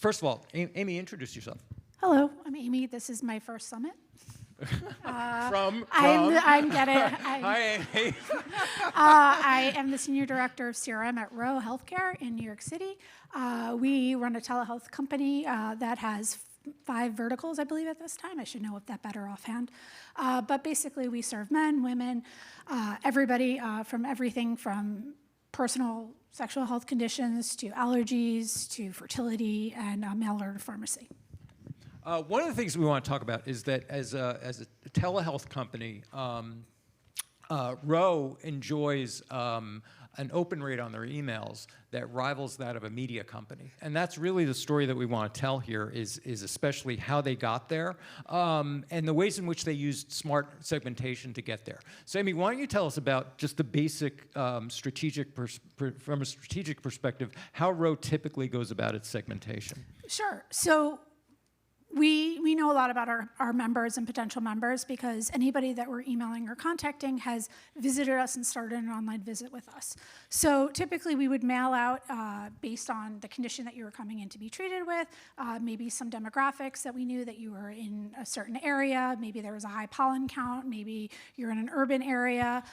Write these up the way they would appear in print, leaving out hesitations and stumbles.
First of all, Amy, introduce yourself. Hello, I'm Amy. This is my first summit. I'm getting. Hi, Amy. I am the Senior Director of CRM at Roe Healthcare in New York City. We run a telehealth company that has 5 verticals, I believe, at this time. I should know that better offhand. But basically, we serve men, women, everybody from everything from personal sexual health conditions to allergies to fertility and mail-order pharmacy. One of the things we want to talk about is that as a telehealth company, Roe enjoys an open rate on their emails that rivals that of a media company. And that's really the story that we want to tell here is especially how they got there and the ways in which they used smart segmentation to get there. So Amy, why don't you tell us about just the basic from a strategic perspective, how Roe typically goes about its segmentation? Sure. So we know a lot about our members and potential members because anybody that we're emailing or contacting has visited us and started an online visit with us. So typically we would mail out based on the condition that you were coming in to be treated with, maybe some demographics that we knew that you were in a certain area, maybe there was a high pollen count, maybe you're in an urban area,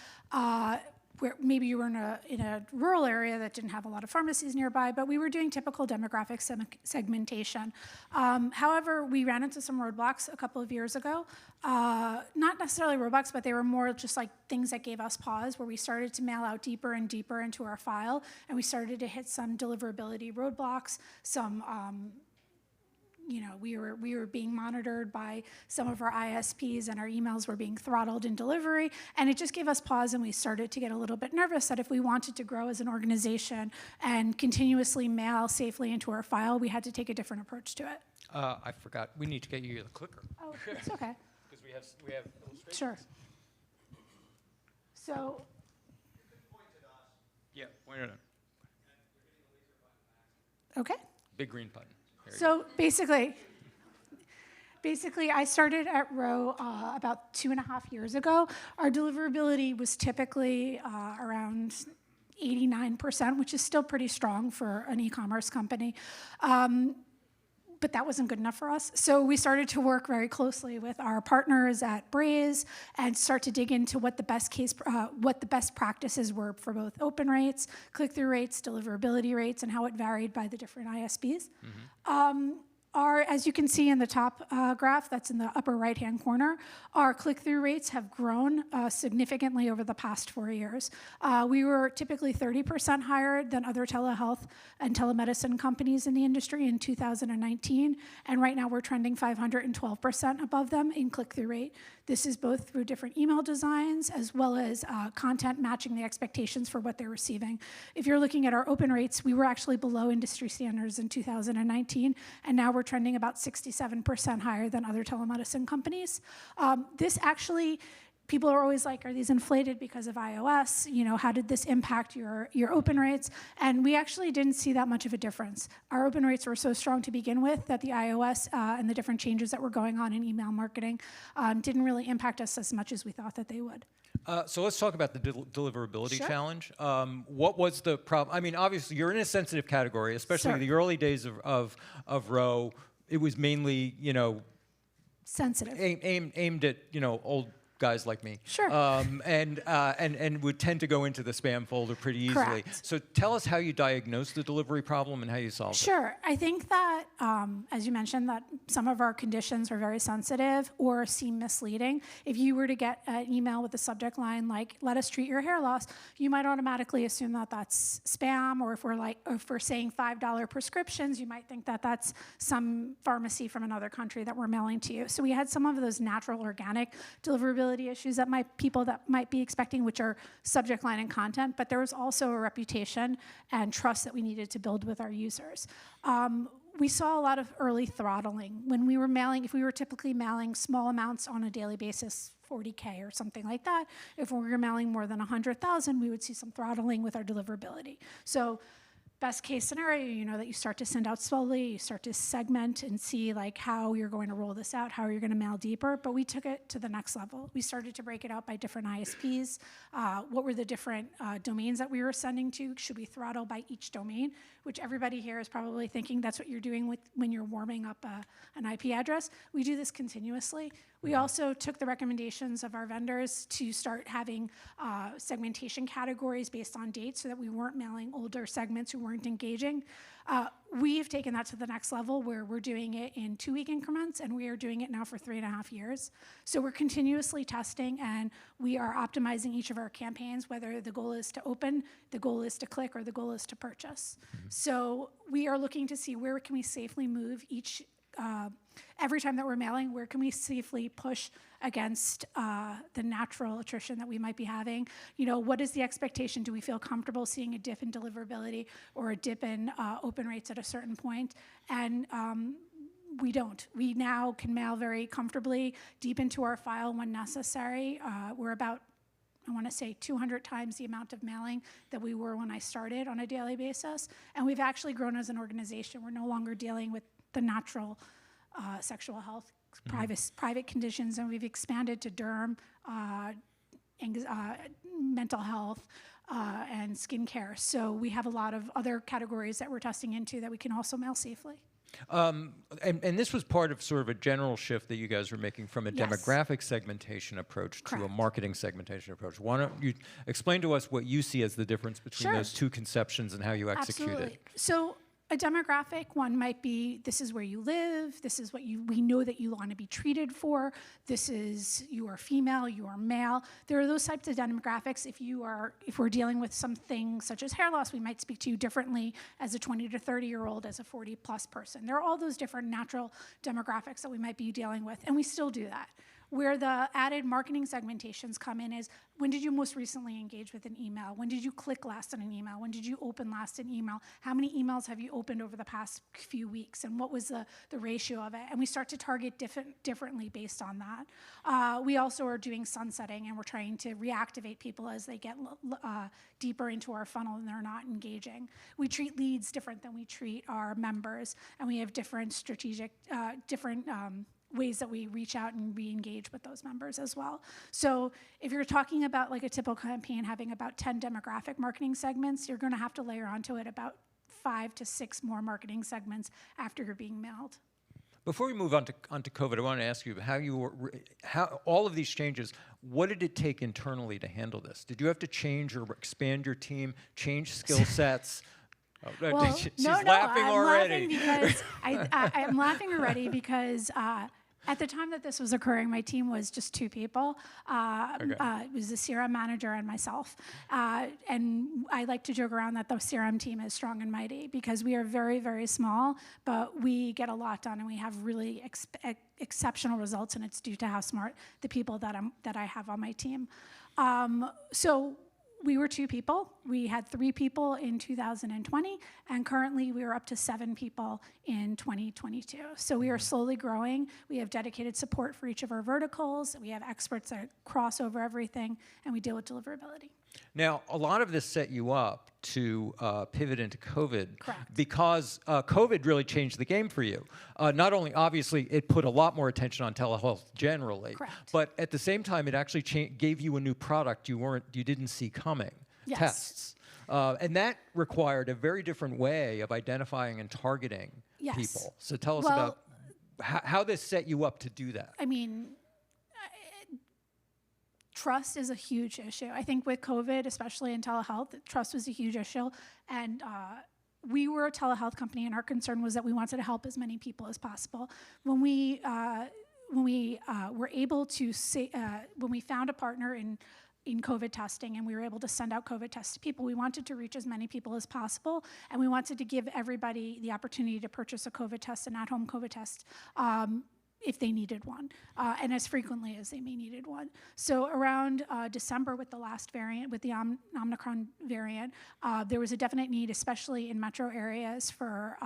where maybe you were in a rural area that didn't have a lot of pharmacies nearby, but we were doing typical demographic segmentation. However, we ran into some roadblocks a couple of years ago. Not necessarily roadblocks, but they were more just like things that gave us pause, where we started to mail out deeper and deeper into our file, and we started to hit some deliverability roadblocks, some we were being monitored by some of our ISPs and our emails were being throttled in delivery. And it just gave us pause and we started to get a little bit nervous that if we wanted to grow as an organization and continuously mail safely into our file, we had to take a different approach to it. I forgot. We need to get you the clicker. Oh, it's okay. Because we have illustrations. Sure. So. Yeah, point it out. Okay. Big green button. So basically, I started at Roe about 2.5 years ago. Our deliverability was typically around 89%, which is still pretty strong for an e-commerce company. But that wasn't good enough for us. So we started to work very closely with our partners at Braze and start to dig into what the best practices were for both open rates, click-through rates, deliverability rates, and how it varied by the different ISPs. Mm-hmm. As you can see in the top graph, that's in the upper right-hand corner, our click-through rates have grown significantly over the past 4 years. We were typically 30% higher than other telehealth and telemedicine companies in the industry in 2019, and right now we're trending 512% above them in click-through rate. This is both through different email designs as well as content matching the expectations for what they're receiving. If you're looking at our open rates, we were actually below industry standards in 2019, and now we're trending about 67% higher than other telemedicine companies. This actually, people are always like, are these inflated because of iOS? How did this impact your open rates? And we actually didn't see that much of a difference. Our open rates were so strong to begin with that the iOS and the different changes that were going on in email marketing didn't really impact us as much as we thought that they would. So let's talk about the deliverability Sure. challenge. What was the problem? I mean, obviously, you're in a sensitive category, especially Sure. the early days of Roe. It was mainly, Sensitive. aimed at, old guys like me. Sure. And would tend to go into the spam folder pretty easily. Correct. So tell us how you diagnosed the delivery problem and how you solved it. Sure. I think that, as you mentioned, that some of our conditions are very sensitive or seem misleading. If you were to get an email with a subject line like, let us treat your hair loss, you might automatically assume that that's spam, or if we're saying $5 prescriptions, you might think that that's some pharmacy from another country that we're mailing to you. So we had some of those natural, organic deliverability issues that people that might be expecting, which are subject line and content, but there was also a reputation and trust that we needed to build with our users. We saw a lot of early throttling. When we were mailing, if we were typically mailing small amounts on a daily basis, 40K or something like that, if we were mailing more than 100,000, we would see some throttling with our deliverability. So best case scenario, you know that you start to send out slowly, you start to segment and see like how you're going to roll this out, how you're going to mail deeper. But we took it to the next level. We started to break it out by different ISPs. What were the different domains that we were sending to? Should we throttle by each domain? Which everybody here is probably thinking that's what you're doing when you're warming up an IP address. We do this continuously. We also took the recommendations of our vendors to start having segmentation categories based on dates so that we weren't mailing older segments who weren't engaging. We've taken that to the next level where we're doing it in 2-week increments, and we are doing it now for 3.5 years. So we're continuously testing, and we are optimizing each of our campaigns, whether the goal is to open, the goal is to click, or the goal is to purchase. So we are looking to see where can we safely move each every time that we're mailing, where can we safely push against the natural attrition that we might be having? You know, what is the expectation? Do we feel comfortable seeing a dip in deliverability or a dip in open rates at a certain point? And we don't. We now can mail very comfortably deep into our file when necessary. We're about, I want to say, 200 times the amount of mailing that we were when I started on a daily basis. And we've actually grown as an organization. We're no longer dealing with the natural sexual health, private conditions, and we've expanded to derm, mental health, and skincare. So we have a lot of other categories that we're testing into that we can also mail safely. And this was part of sort of a general shift that you guys were making from a Yes. demographic segmentation approach to a Correct. marketing segmentation approach. Why don't you explain to us what you see as the difference between Sure. those two conceptions and how you execute Absolutely. it? So a demographic one might be, this is where you live, this is what we know that you want to be treated for, this is, you are female, you are male. There are those types of demographics. If we're dealing with something such as hair loss, we might speak to you differently as a 20 to 30-year-old, as a 40-plus person. There are all those different natural demographics that we might be dealing with, and we still do that. Where the added marketing segmentations come in is, when did you most recently engage with an email? When did you click last on an email? When did you open last an email? How many emails have you opened over the past few weeks? And what was the ratio of it? And we start to target differently based on that. We also are doing sunsetting, and we're trying to reactivate people as they get deeper into our funnel and they're not engaging. We treat leads different than we treat our members, and we have different strategic, ways that we reach out and re-engage with those members as well. So if you're talking about like a typical campaign having about 10 demographic marketing segments, you're going to have to layer onto it about 5 to 6 more marketing segments after you're being mailed. Before we move on to COVID, I want to ask you how all of these changes, what did it take internally to handle this? Did you have to change or expand your team, change skill sets? Well, She's laughing already. I'm laughing already because at the time that this was occurring, my team was just 2 people. It was the CRM manager and myself. And I like to joke around that the CRM team is strong and mighty because we are very, very small, but we get a lot done and we have really exceptional results, and it's due to how smart the people that I have on my team. So we were 2 people. We had 3 people in 2020, and currently we are up to 7 people in 2022. So we are slowly growing. We have dedicated support for each of our verticals. We have experts that cross over everything, and we deal with deliverability. Now, a lot of this set you up to pivot into COVID. Correct. Because COVID really changed the game for you. Not only, obviously, it put a lot more attention on telehealth generally, Correct. but at the same time, it actually gave you a new product you didn't see coming. Yes. Tests. And that required a very different way of identifying and targeting Yes. people. So tell us about how this set you up to do that. I mean, trust is a huge issue. I think with COVID, especially in telehealth, trust was a huge issue. And we were a telehealth company, and our concern was that we wanted to help as many people as possible. When we were able to say, when we found a partner in COVID testing and we were able to send out COVID tests to people, we wanted to reach as many people as possible, and we wanted to give everybody the opportunity to purchase a COVID test, an at-home COVID test, if they needed one, and as frequently as they may needed one. So around December with the last variant, with the Omicron variant, there was a definite need, especially in metro areas, for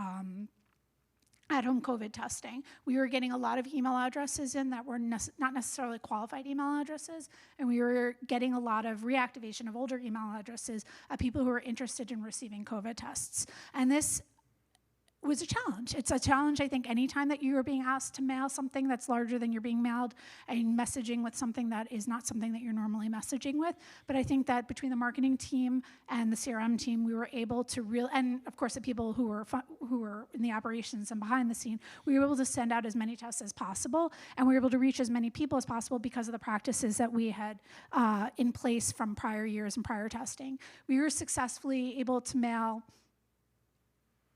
at-home COVID testing. We were getting a lot of email addresses in that were not necessarily qualified email addresses, and we were getting a lot of reactivation of older email addresses of people who were interested in receiving COVID tests. And this was a challenge. It's a challenge, I think, anytime that you are being asked to mail something that's larger than you're being mailed and messaging with something that is not something that you're normally messaging with. But I think that between the marketing team and the CRM team, we were able to and of course the people who were in the operations and behind the scene, we were able to send out as many tests as possible, and we were able to reach as many people as possible because of the practices that we had in place from prior years and prior testing. We were successfully able to mail,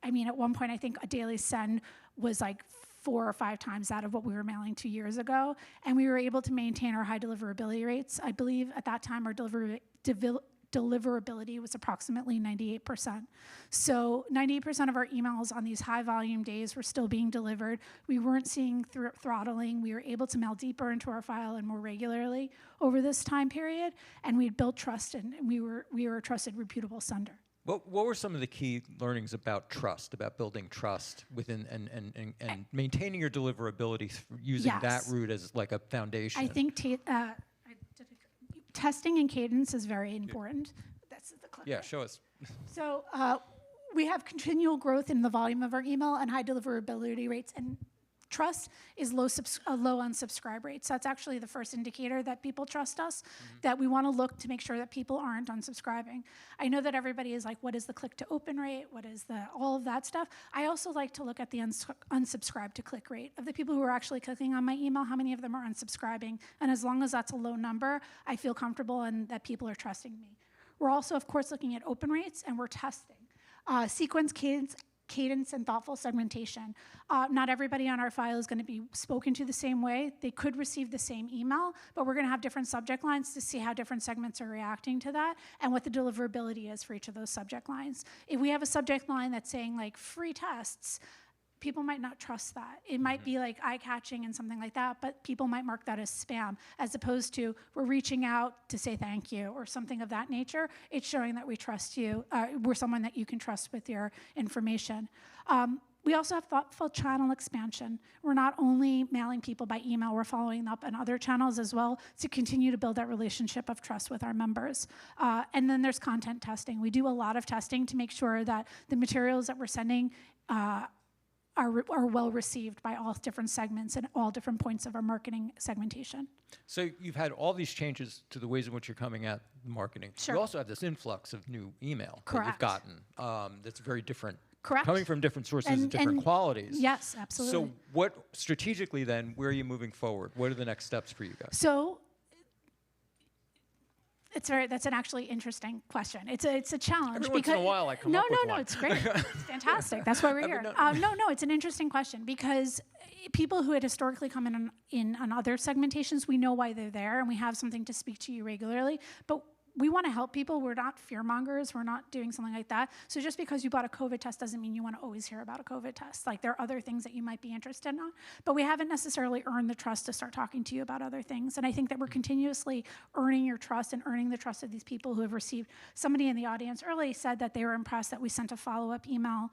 I mean, at one point, I think a daily send was like 4 or 5 times that of what we were mailing 2 years ago. And we were able to maintain our high deliverability rates. I believe at that time, our deliverability was approximately 98%. So 98% of our emails on these high volume days were still being delivered. We weren't seeing throttling. We were able to mail deeper into our file and more regularly over this time period. And we had built trust, and we were a trusted, reputable sender. What were some of the key learnings about trust, about building trust within and maintaining your deliverability using that route as like a foundation? I think testing and cadence is very important. That's the clip. Yeah, show us. So we have continual growth in the volume of our email and high deliverability rates, and trust is low unsubscribe rates. That's actually the first indicator that people trust us, that we want to look to make sure that people aren't unsubscribing. I know that everybody is like, what is the click to open rate? What is all of that stuff? I also like to look at the unsubscribe to click rate of the people who are actually clicking on my email, how many of them are unsubscribing? And as long as that's a low number, I feel comfortable and that people are trusting me. We're also, of course, looking at open rates, and we're testing. Sequence, cadence, and thoughtful segmentation. Not everybody on our file is going to be spoken to the same way. They could receive the same email, but we're going to have different subject lines to see how different segments are reacting to that and what the deliverability is for each of those subject lines. If we have a subject line that's saying like free tests, people might not trust that. It might be like eye-catching and something like that, but people might mark that as spam, as opposed to we're reaching out to say thank you or something of that nature. It's showing that we trust you. We're someone that you can trust with your information. We also have thoughtful channel expansion. We're not only mailing people by email, we're following up on other channels as well to continue to build that relationship of trust with our members. And then there's content testing. We do a lot of testing to make sure that the materials that we're sending are well received by all different segments and all different points of our marketing segmentation. So you've had all these changes to the ways in which you're coming at marketing. Sure. You also have this influx of new email that you've gotten that's very different. Correct. Coming from different sources and different qualities. Yes, absolutely. So what, strategically then, where are you moving forward? What are the next steps for you guys? So that's an actually interesting question. It's a challenge. Every once in a while I come up with one. No, it's great. It's fantastic. That's why we're here. No, it's an interesting question because people who had historically come in on other segmentations, we know why they're there and we have something to speak to you regularly. But we want to help people. We're not fear mongers. We're not doing something like that. So just because you bought a COVID test doesn't mean you want to always hear about a COVID test. Like there are other things that you might be interested in, but we haven't necessarily earned the trust to start talking to you about other things. And I think that we're continuously earning your trust and earning the trust of these people who have received. Somebody in the audience early said that they were impressed that we sent a follow-up email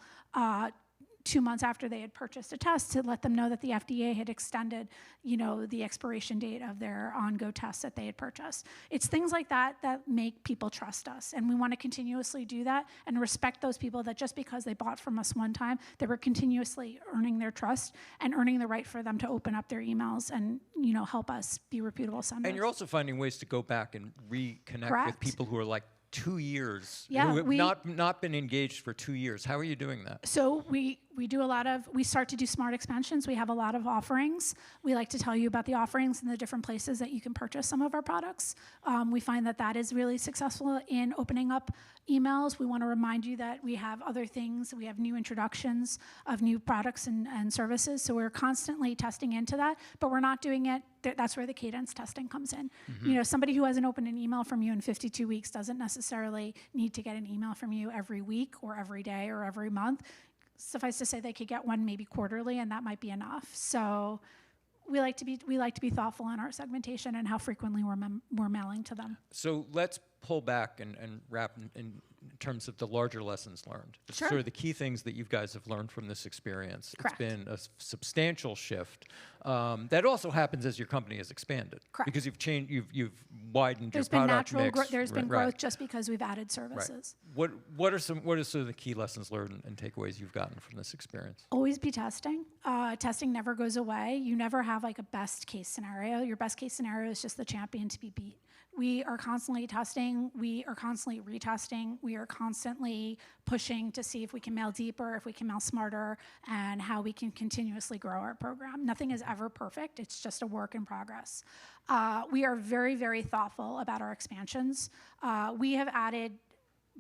2 months after they had purchased a test to let them know that the FDA had extended, the expiration date of their on-go tests that they had purchased. It's things like that that make people trust us, and we want to continuously do that and respect those people that just because they bought from us one time, that we're continuously earning their trust and earning the right for them to open up their emails and, help us be reputable senders. And you're also finding ways to go back and reconnect with people who are like 2 years, yeah, who have not been engaged for 2 years. How are you doing that? So we start to do smart expansions. We have a lot of offerings. We like to tell you about the offerings and the different places that you can purchase some of our products. We find that is really successful in opening up emails. We want to remind you that we have other things. We have new introductions of new products and services. So we're constantly testing into that, but we're not doing it. That's where the cadence testing comes in. Somebody who hasn't opened an email from you in 52 weeks doesn't necessarily need to get an email from you every week or every day or every month. Suffice to say, they could get one maybe quarterly, and that might be enough. So we like to be thoughtful in our segmentation and how frequently we're mailing to them. So let's pull back and wrap in terms of the larger lessons learned. Sure. Sort of the key things that you guys have learned from this experience. Correct. It's been a substantial shift that also happens as your company has expanded. Correct. Because you've changed, you've widened There's your been product natural mix. growth. There's been Right. growth just because we've added services. Right. What are sort of the key lessons learned and takeaways you've gotten from this experience? Always be testing. Testing never goes away. You never have like a best case scenario. Your best case scenario is just the champion to be beat. We are constantly testing. We are constantly retesting. We are constantly pushing to see if we can mail deeper, if we can mail smarter, and how we can continuously grow our program. Nothing is ever perfect. It's just a work in progress. We are very, very thoughtful about our expansions. We have added,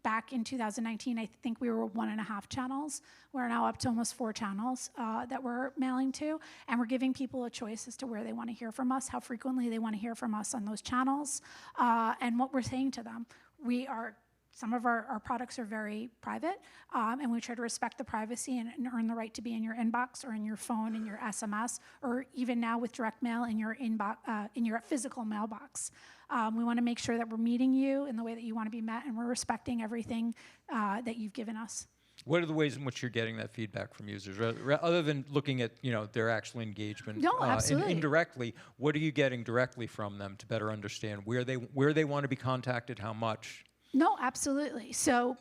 back in 2019, I think we were 1.5 channels. We're now up to almost 4 channels that we're mailing to, and we're giving people a choice as to where they want to hear from us, how frequently they want to hear from us on those channels, and what we're saying to them. Some of our products are very private, and we try to respect the privacy and earn the right to be in your inbox or in your phone, in your SMS, or even now with direct mail in your inbox, in your physical mailbox. We want to make sure that we're meeting you in the way that you want to be met, and we're respecting everything that you've given us. What are the ways in which you're getting that feedback from users, other than looking at their actual engagement? No, absolutely. Indirectly, what are you getting directly from them to better understand where they want to be contacted, how much? No, absolutely. So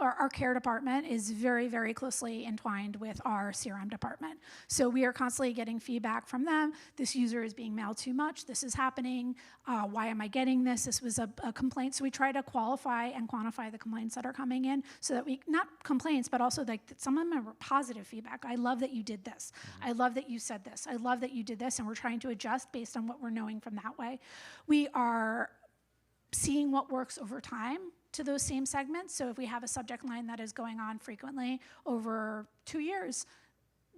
our care department is very, very closely entwined with our CRM department. So we are constantly getting feedback from them. This user is being mailed too much. This is happening. Why am I getting this? This was a complaint. So we try to qualify and quantify the complaints that are coming in so that not complaints, but also like some of them are positive feedback. I love that you did this. I love that you said this. I love that you did this. And we're trying to adjust based on what we're knowing from that way. We are seeing what works over time to those same segments. So if we have a subject line that is going on frequently over 2 years,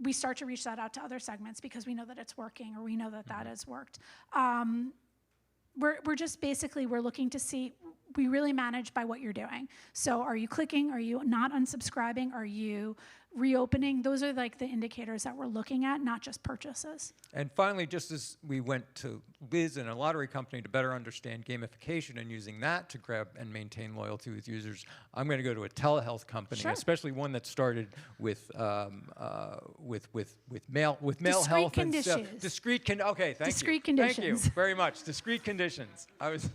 we start to reach that out to other segments because we know that it's working, or we know that that has worked. We're just basically, we're looking to see, we really manage by what you're doing. So are you clicking? Are you not unsubscribing? Are you reopening? Those are like the indicators that we're looking at, not just purchases. And finally, just as we went to Liz and a lottery company to better understand gamification and using that to grab and maintain loyalty with users, I'm going to go to a telehealth company, Sure. especially one that started with male Discrete health conditions. and discrete okay, thank Discrete you. conditions. Thank you very much. Discrete conditions. I was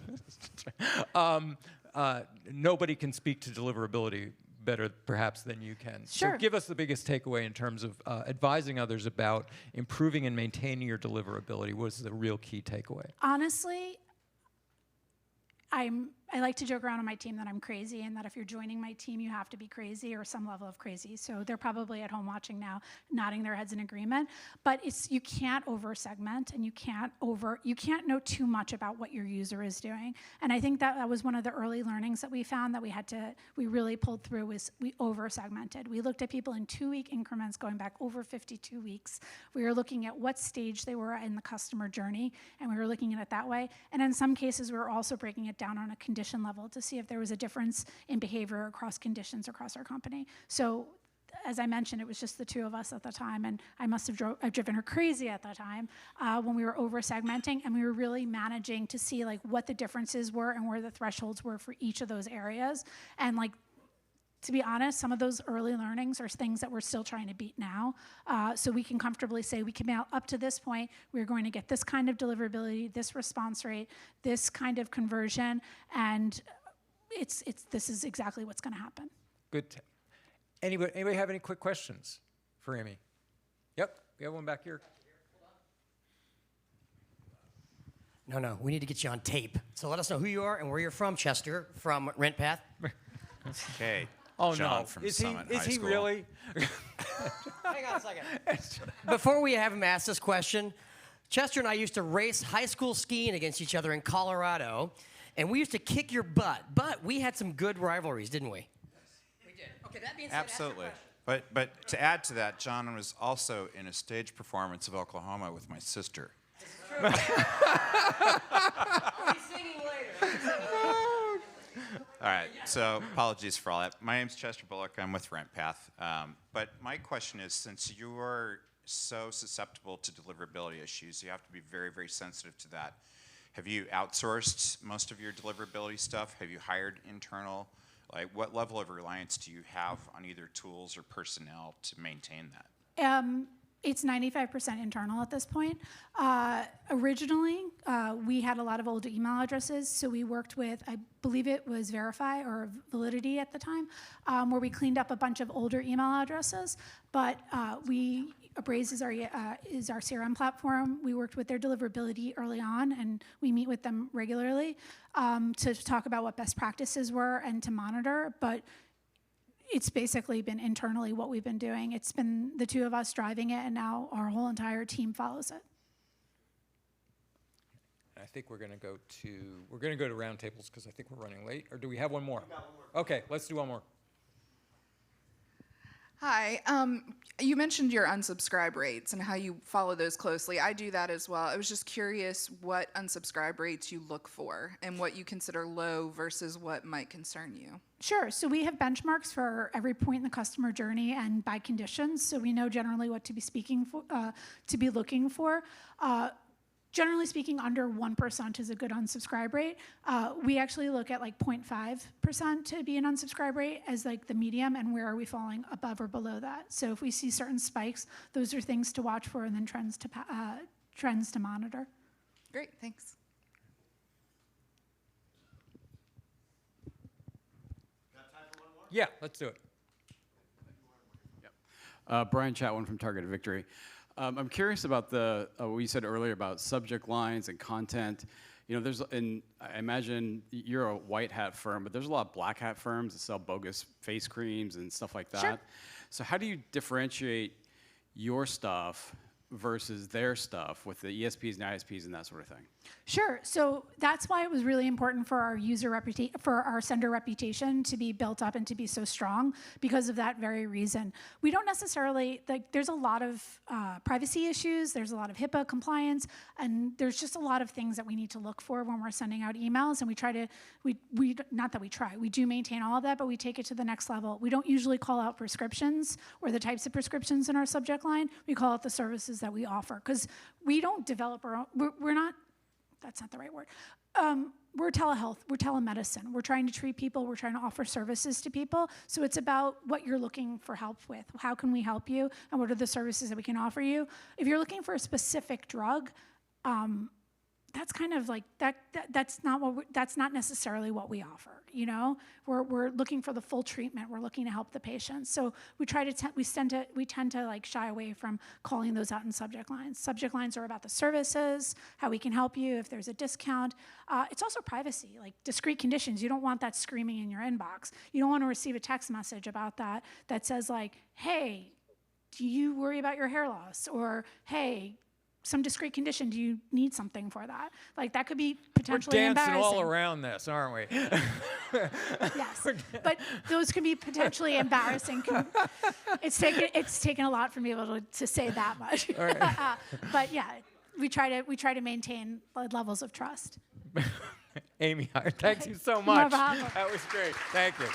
nobody can speak to deliverability better perhaps than you can. Sure. So give us the biggest takeaway in terms of advising others about improving and maintaining your deliverability. What is the real key takeaway? Honestly, I like to joke around on my team that I'm crazy, and that if you're joining my team, you have to be crazy or some level of crazy. So they're probably at home watching now, nodding their heads in agreement. But you can't over segment, and you can't know too much about what your user is doing. And I think that was one of the early learnings that we found that we really pulled through, was we over segmented. We looked at people in 2-week increments going back over 52 weeks. We were looking at what stage they were in the customer journey, and we were looking at it that way. And in some cases, we were also breaking it down on a condition level to see if there was a difference in behavior across conditions across our company. So as I mentioned, it was just the two of us at the time, and I must have driven her crazy at the time when we were over segmenting, and we were really managing to see like what the differences were and where the thresholds were for each of those areas. And like, to be honest, some of those early learnings are things that we're still trying to beat now. So we can comfortably say we can up to this point, we're going to get this kind of deliverability, this response rate, this kind of conversion, and this is exactly what's going to happen. Good. Anybody have any quick questions for Amy? Yep, we have one back here. No, we need to get you on tape. So let us know who you are and where you're from, Chester, from RentPath. Okay. Oh, John no. from Is Summit he High School. really? Hang on a second. Before we have him ask this question, Chester and I used to race high school skiing against each other in Colorado, and we used to kick your butt. But we had some good rivalries, didn't we? We did. Okay, that being said, Absolutely. But to add to that, John was also in a stage performance of Oklahoma with my sister. I'll be singing later. All right, so apologies for all that. My name's Chester Bullock. I'm with RentPath. But my question is, since you are so susceptible to deliverability issues, you have to be very, very sensitive to that. have you outsourced most of your deliverability stuff? Have you hired internal? Like, what level of reliance do you have on either tools or personnel to maintain that? It's 95% internal at this point. Originally, we had a lot of old email addresses, so we worked with, I believe it was Verify or Validity at the time, where we cleaned up a bunch of older email addresses. But Braze is our CRM platform. We worked with their deliverability early on, and we meet with them regularly to talk about what best practices were and to monitor. But it's basically been internally what we've been doing. It's been the two of us driving it, and now our whole entire team follows it. I think we're going to go to roundtables because I think we're running late. Or do we have one more? We got one more. Okay, let's do one more. Hi. You mentioned your unsubscribe rates and how you follow those closely. I do that as well. I was just curious what unsubscribe rates you look for and what you consider low versus what might concern you. Sure. So we have benchmarks for every point in the customer journey and by conditions. So we know generally what to be looking for. Generally speaking, under 1% is a good unsubscribe rate. We actually look at like 0.5% to be an unsubscribe rate as like the medium, and where are we falling above or below that. So if we see certain spikes, those are things to watch for, and then trends to monitor. Great, thanks. Got time for one more? Yeah, let's do it. Yep. Brian Chatwin from Targeted Victory. I'm curious about what you said earlier about subject lines and content. You know, I imagine you're a white hat firm, but there's a lot of black hat firms that sell bogus face creams and stuff like that. Sure. So how do you differentiate your stuff versus their stuff with the ESPs and ISPs and that sort of thing? Sure. So that's why it was really important for our sender reputation to be built up and to be so strong, because of that very reason. We don't necessarily, there's a lot of privacy issues, there's a lot of HIPAA compliance, and there's just a lot of things that we need to look for when we're sending out emails, and we do maintain all of that, but we take it to the next level. We don't usually call out prescriptions or the types of prescriptions in our subject line. We call out the services that we offer, because we don't develop our own, that's not the right word. We're telehealth, we're telemedicine. We're trying to treat people, we're trying to offer services to people. So it's about what you're looking for help with. How can we help you? And what are the services that we can offer you? If you're looking for a specific drug, that's kind of like that's not necessarily what we offer. You know, we're looking for the full treatment. We're looking to help the patient. So we tend to like shy away from calling those out in subject lines. Subject lines are about the services, how we can help you, if there's a discount. It's also privacy, like discrete conditions. You don't want that screaming in your inbox. You don't want to receive a text message about that says like, hey, do you worry about your hair loss? Or hey, some discrete condition, do you need something for that? Like that could be potentially embarrassing. We're dancing all around this, aren't we? Yes, but those can be potentially embarrassing. It's taken a lot for me to say that much. All right. But yeah, we try to maintain levels of trust. Amy Heir, thank you so much. No problem. That was great. Thank you.